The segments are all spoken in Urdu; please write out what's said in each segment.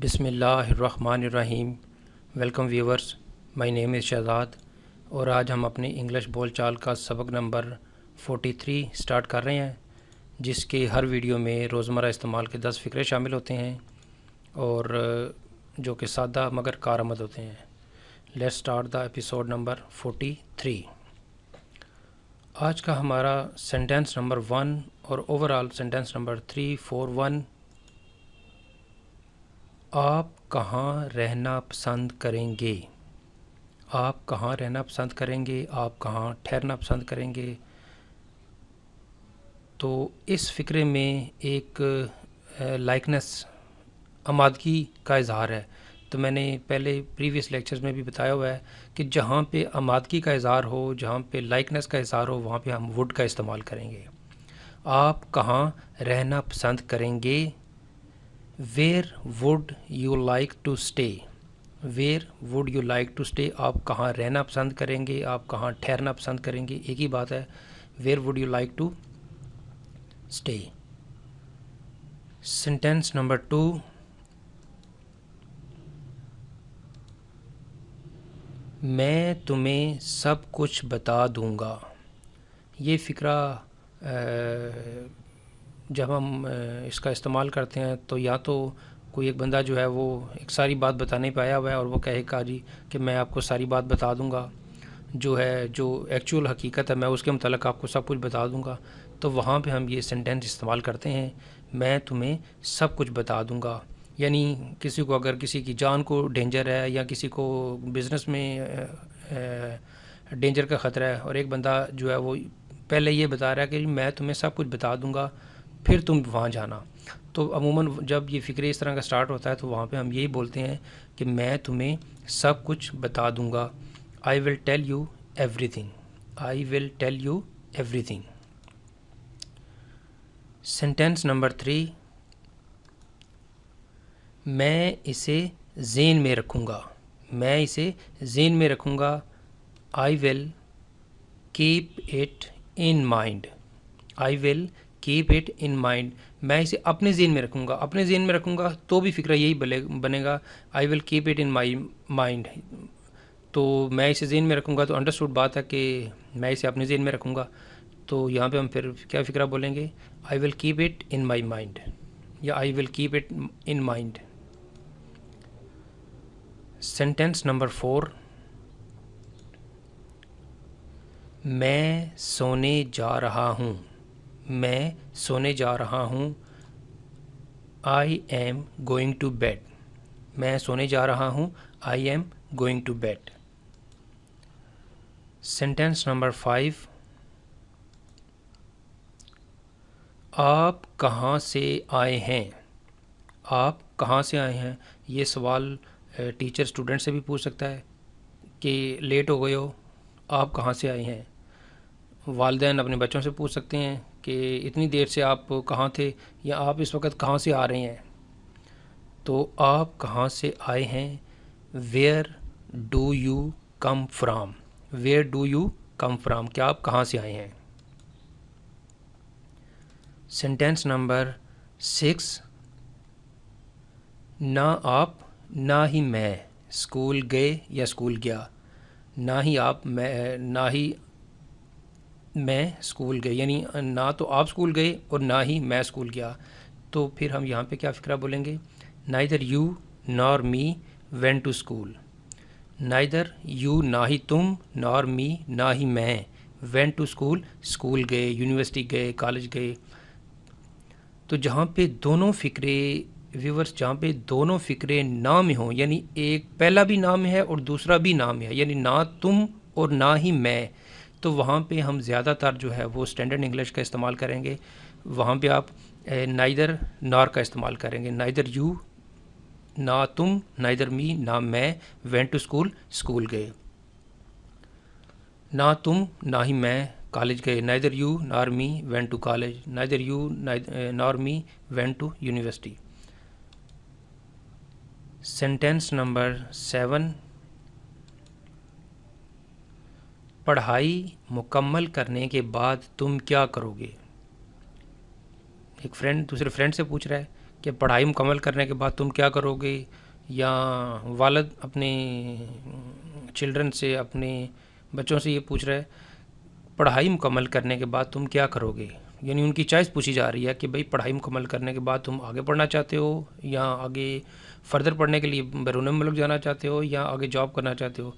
بسم اللہ الرحمن الرحیم. ویلکم ویورز، مائی نیم از شہزاد اور آج ہم اپنی انگلش بول چال کا سبق نمبر 43 سٹارٹ کر رہے ہیں، جس کے ہر ویڈیو میں روزمرہ استعمال کے 10 فقرے شامل ہوتے ہیں اور جو کہ سادہ مگر کارآمد ہوتے ہیں. Let's start the episode number 43. آج کا ہمارا سینٹینس نمبر 1 اور اوور آل سینٹینس نمبر 341. آپ کہاں رہنا پسند کریں گے؟ آپ کہاں رہنا پسند کریں گے؟ آپ کہاں ٹھہرنا پسند کریں گے؟ تو اس فقرے میں ایک لائکنس آمادگی کا اظہار ہے. تو میں نے پہلے پریویس لیکچرز میں بھی بتایا ہوا ہے کہ جہاں پہ آمادگی کا اظہار ہو، جہاں پہ لائکنس کا اظہار ہو، وہاں پہ ہم وڈ کا استعمال کریں گے. آپ کہاں رہنا پسند کریں گے؟ Where would you like to stay? Where would you like to stay? آپ کہاں رہنا پسند کریں گے؟ آپ کہاں ٹھہرنا پسند کریں گے؟ ایک ہی بات ہے. Where would you like to stay? Sentence number 2. میں تمہیں سب کچھ بتا دوں گا. یہ فقرہ جب ہم اس کا استعمال کرتے ہیں تو یا تو کوئی ایک بندہ جو ہے وہ ایک ساری بات بتا نہیں پایا ہوا ہے اور وہ کہے گا جی کہ میں آپ کو ساری بات بتا دوں گا، جو ایکچوئل حقیقت ہے میں اس کے متعلق آپ کو سب کچھ بتا دوں گا. تو وہاں پہ ہم یہ سینٹینس استعمال کرتے ہیں، میں تمہیں سب کچھ بتا دوں گا. یعنی کسی کو اگر کسی کی جان کو ڈینجر ہے یا کسی کو بزنس میں ڈینجر کا خطرہ ہے اور ایک بندہ جو ہے وہ پہلے یہ بتا رہا ہے کہ میں تمہیں سب کچھ بتا دوں گا پھر تم وہاں جانا. تو عموماً جب یہ فقرے اس طرح کا سٹارٹ ہوتا ہے تو وہاں پہ ہم یہی بولتے ہیں کہ میں تمہیں سب کچھ بتا دوں گا. I will tell you everything. I will tell you everything. Sentence number 3. میں اسے ذہن میں رکھوں گا. میں اسے ذہن میں رکھوں گا. I will keep it in mind. I will keep it in mind. میں اسے اپنے ذہن میں رکھوں گا. اپنے ذہن میں رکھوں گا تو بھی فقرہ یہی بنے گا. I will keep it in my mind. تو میں اسے ذہن میں رکھوں گا تو انڈرسٹوڈ بات ہے کہ میں اسے اپنے ذہن میں رکھوں گا. تو یہاں پہ ہم پھر کیا فقرہ بولیں گے؟ I will keep it in my mind یا I will keep it in mind. Sentence number 4. میں سونے جا رہا ہوں. میں سونے جا رہا ہوں. I am going to bed. میں سونے جا رہا ہوں. I am going to bed. Sentence number 5. آپ کہاں سے آئے ہیں؟ آپ کہاں سے آئے ہیں؟ یہ سوال ٹیچر اسٹوڈنٹ سے بھی پوچھ سکتا ہے کہ لیٹ ہو گئے ہو، آپ کہاں سے آئے ہیں. والدین اپنے بچوں سے پوچھ سکتے ہیں کہ اتنی دیر سے آپ کہاں تھے یا آپ اس وقت کہاں سے آ رہے ہیں. تو آپ کہاں سے آئے ہیں؟ Where do you come from. Where do you come from. کیا آپ کہاں سے آئے ہیں؟ Sentence number 6. نہ آپ نہ ہی میں اسکول گئے یا اسکول گیا. نہ ہی آپ نہ ہی میں اسکول گئے، یعنی نہ تو آپ اسکول گئے اور نہ ہی میں اسکول گیا. تو پھر ہم یہاں پہ کیا فقرہ بولیں گے؟ Neither you nor me went to school. Neither you نہ ہی تم nor me نہ ہی میں went to school اسکول گئے، یونیورسٹی گئے، کالج گئے. تو جہاں پہ دونوں فقرے ویورز، جہاں پہ دونوں فقرے نام میں ہوں، یعنی ایک پہلا بھی نام ہے اور دوسرا بھی نام ہے، یعنی نہ تم اور نہ ہی میں، تو وہاں پہ ہم زیادہ تر جو ہے وہ اسٹینڈرڈ انگلش کا استعمال کریں گے. وہاں پہ آپ نائدر نار کا استعمال کریں گے. نائدر یو نہ تم، نائدر می نہ میں، وینٹ ٹو اسکول اسکول گئے. نہ تم نہ ہی میں کالج گئے. Neither you nor me went to college. Neither you nor me went to university. Sentence number 7. پڑھائی مکمل کرنے کے بعد تم کیا کرو گے؟ ایک فرینڈ دوسرے فرینڈ سے پوچھ رہا ہے کہ پڑھائی مکمل کرنے کے بعد تم کیا کرو گے، یا والد اپنے چلڈرن سے، اپنے بچوں سے یہ پوچھ رہا ہے پڑھائی مکمل کرنے کے بعد تم کیا کرو گے، یعنی ان کی چوائس پوچھی جا رہی ہے کہ بھئی پڑھائی مکمل کرنے کے بعد تم آگے پڑھنا چاہتے ہو، یا آگے فردر پڑھنے کے لیے بیرون ملک جانا چاہتے ہو، یا آگے جاب کرنا چاہتے ہو.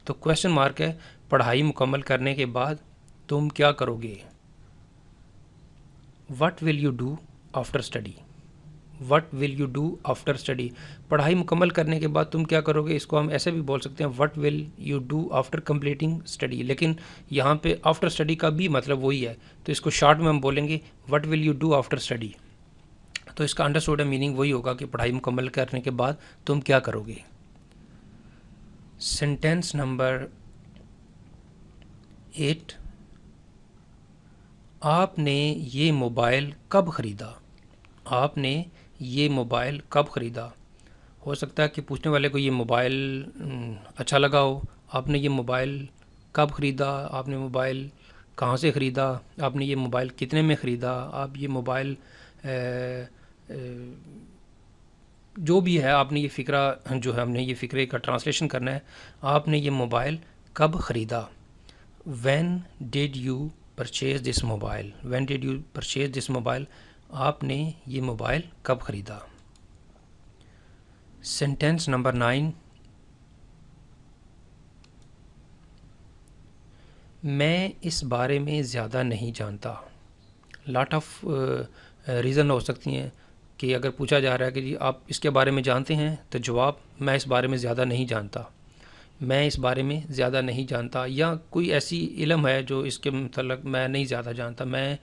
تو کویشچن مارک ہے پڑھائی مکمل کرنے کے بعد تم کیا کرو گے. What will you do after study, what will you do after study. پڑھائی مکمل کرنے کے بعد تم کیا کرو گے، اس کو ہم ایسے بھی بول سکتے ہیں what will you do after completing study, لیکن یہاں پہ آفٹر اسٹڈی کا بھی مطلب وہی ہے، تو اس کو شارٹ میں ہم بولیں گے what will you do after study. تو اس کا انڈرسٹوڈ میننگ وہی ہوگا کہ پڑھائی مکمل کرنے کے بعد تم کیا کرو گے. سینٹینس نمبر 8، آپ نے یہ موبائل کب خریدا. آپ نے یہ موبائل کب خریدا. ہو سکتا ہے کہ پوچھنے والے کو یہ موبائل اچھا لگا ہو. آپ نے یہ موبائل کب خریدا، آپ نے موبائل کہاں سے خریدا، آپ نے یہ موبائل کتنے میں خریدا، آپ یہ موبائل جو بھی ہے آپ نے یہ فقرہ جو ہے ہم نے یہ فقرے کا ٹرانسلیشن کرنا ہے. آپ نے یہ موبائل کب خریدا. When did you purchase this mobile, when did you purchase this mobile, آپ نے یہ موبائل کب خریدا. سینٹینس نمبر 9، میں اس بارے میں زیادہ نہیں جانتا. لاٹ آف ریزن ہو سکتی ہیں کہ اگر پوچھا جا رہا ہے کہ جی آپ اس کے بارے میں جانتے ہیں، تو جواب میں اس بارے میں زیادہ نہیں جانتا، میں اس بارے میں زیادہ نہیں جانتا. یا کوئی ایسی علم ہے جو اس کے متعلق میں نہیں زیادہ جانتا، میں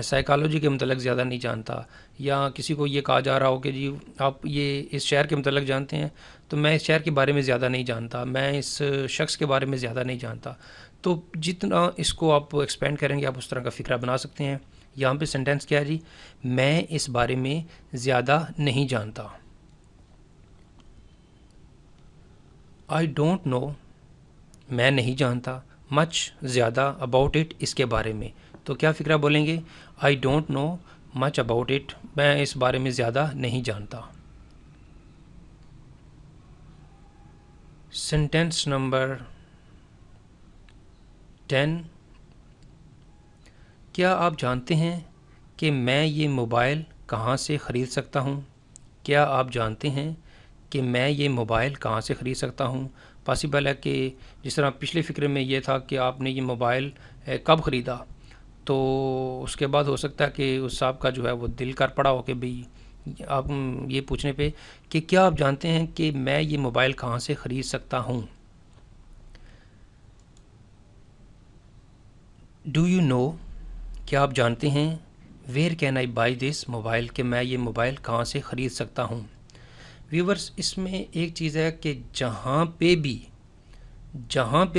سائیکالوجی کے متعلق زیادہ نہیں جانتا. یا کسی کو یہ کہا جا رہا ہو کہ جی آپ یہ اس شہر کے متعلق جانتے ہیں، تو میں اس شہر کے بارے میں زیادہ نہیں جانتا، میں اس شخص کے بارے میں زیادہ نہیں جانتا. تو جتنا اس کو آپ ایکسپینڈ کریں گے آپ اس طرح کا فقرہ بنا سکتے ہیں. یہاں پہ سینٹینس کیا ہے جی، میں اس بارے میں زیادہ نہیں جانتا. آئی ڈونٹ نو، میں نہیں جانتا، مچ زیادہ، اباؤٹ اٹ اس کے بارے میں. تو کیا فقرہ بولیں گے، I don't know much about it, میں اس بارے میں زیادہ نہیں جانتا. سینٹینس نمبر 10، کیا آپ جانتے ہیں کہ میں یہ موبائل کہاں سے خرید سکتا ہوں. کیا آپ جانتے ہیں کہ میں یہ موبائل کہاں سے خرید سکتا ہوں. پاسبل ہے کہ جس طرح پچھلے فقرے میں یہ تھا کہ آپ نے یہ موبائل کب خریدا، تو اس کے بعد ہو سکتا ہے کہ اس صاحب کا جو ہے وہ دل کر پڑا ہو کہ بھئی آپ یہ پوچھنے پہ کہ کیا آپ جانتے ہیں کہ میں یہ موبائل کہاں سے خرید سکتا ہوں. ڈو یو نو، کیا آپ جانتے ہیں، where can I buy this mobile, کہ میں یہ موبائل کہاں سے خرید سکتا ہوں. ویورز اس میں ایک چیز ہے کہ جہاں پہ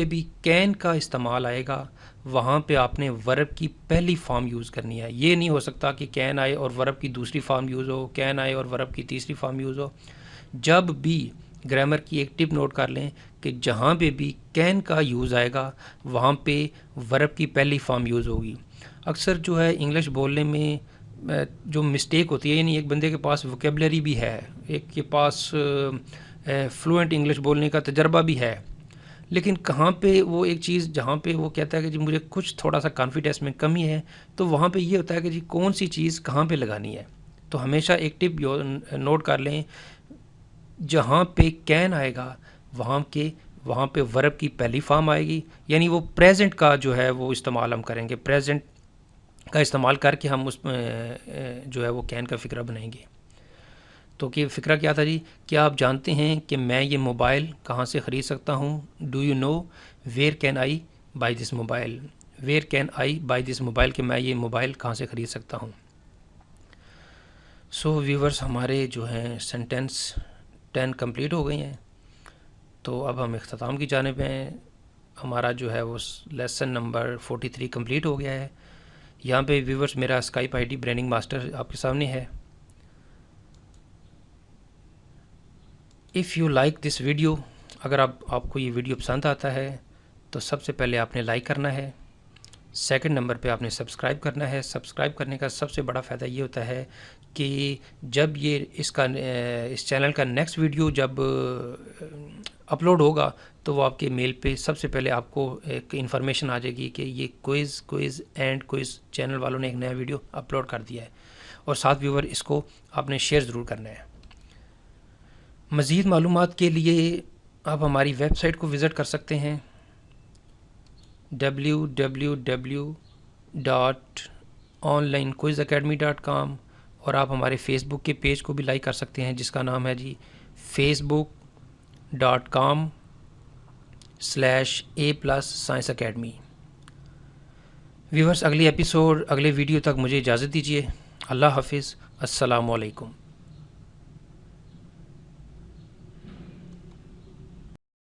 بھی کین کا استعمال آئے گا وہاں پہ آپ نے ورب کی پہلی فارم یوز کرنی ہے. یہ نہیں ہو سکتا کہ کین آئے اور ورب کی دوسری فارم یوز ہو، کین آئے اور ورب کی تیسری فارم یوز ہو. جب بھی گرامر کی ایک ٹپ نوٹ کر لیں کہ جہاں پہ بھی کین کا یوز آئے گا وہاں پہ ورب کی پہلی فارم یوز ہوگی. اکثر جو ہے انگلش بولنے میں جو مسٹیک ہوتی ہے، یعنی ایک بندے کے پاس ووکیبلری بھی ہے، ایک کے پاس فلوئنٹ انگلش بولنے کا تجربہ بھی ہے، لیکن کہاں پہ وہ ایک چیز جہاں پہ وہ کہتا ہے کہ جی مجھے کچھ تھوڑا سا کانفیڈنس میں کمی ہے، تو وہاں پہ یہ ہوتا ہے کہ جی کون سی چیز کہاں پہ لگانی ہے. تو ہمیشہ ایک ٹپ نوٹ کر لیں، جہاں پہ کین آئے گا وہاں پہ ورب کی پہلی فارم آئے گی، یعنی وہ پریزنٹ کا جو ہے وہ استعمال ہم کریں گے، پریزنٹ کا استعمال کر کے ہم اس جو ہے وہ کین کا فقرہ بنائیں گے. تو کہ فقرہ کیا تھا جی، کیا آپ جانتے ہیں کہ میں یہ موبائل کہاں سے خرید سکتا ہوں. Do you know where can I buy this mobile, where can I buy this mobile, کہ میں یہ موبائل کہاں سے خرید سکتا ہوں. سو ویورز ہمارے جو ہیں سینٹینس 10 کمپلیٹ ہو گئی ہیں. تو اب ہم اختتام کی جانب ہیں. ہمارا جو ہے وہ لیسن نمبر 43 کمپلیٹ ہو گیا ہے. یہاں پہ ویورز میرا اسکائپ آئی ڈی بریننگ ماسٹر آپ کے سامنے ہے. If you like this video, اگر آپ کو یہ ویڈیو پسند آتا ہے تو سب سے پہلے آپ نے لائک کرنا ہے. سیکنڈ نمبر پہ آپ نے سبسکرائب کرنا ہے. سبسکرائب کرنے کا سب سے بڑا فائدہ یہ ہوتا ہے کہ جب یہ اس چینل کا نیکسٹ ویڈیو جب اپلوڈ ہوگا تو وہ آپ کے میل پہ سب سے پہلے آپ کو ایک انفارمیشن آ جائے گی کہ یہ کوئز چینل والوں نے ایک نیا ویڈیو اپلوڈ کر دیا ہے، اور ساتھ ویور اس کو آپ نے شیئر ضرور کرنا ہے۔ مزید معلومات کے لیے آپ ہماری ویب سائٹ کو وزٹ کر سکتے ہیں www.onlinequizacademy.com، اور آپ ہمارے فیس بک کے پیج کو بھی لائک کر سکتے ہیں جس کا نام ہے جی facebook.com/A+ Science Academy۔ ویورز، اگلے ویڈیو تک مجھے اجازت دیجیے۔ اللہ حافظ، السلام علیکم۔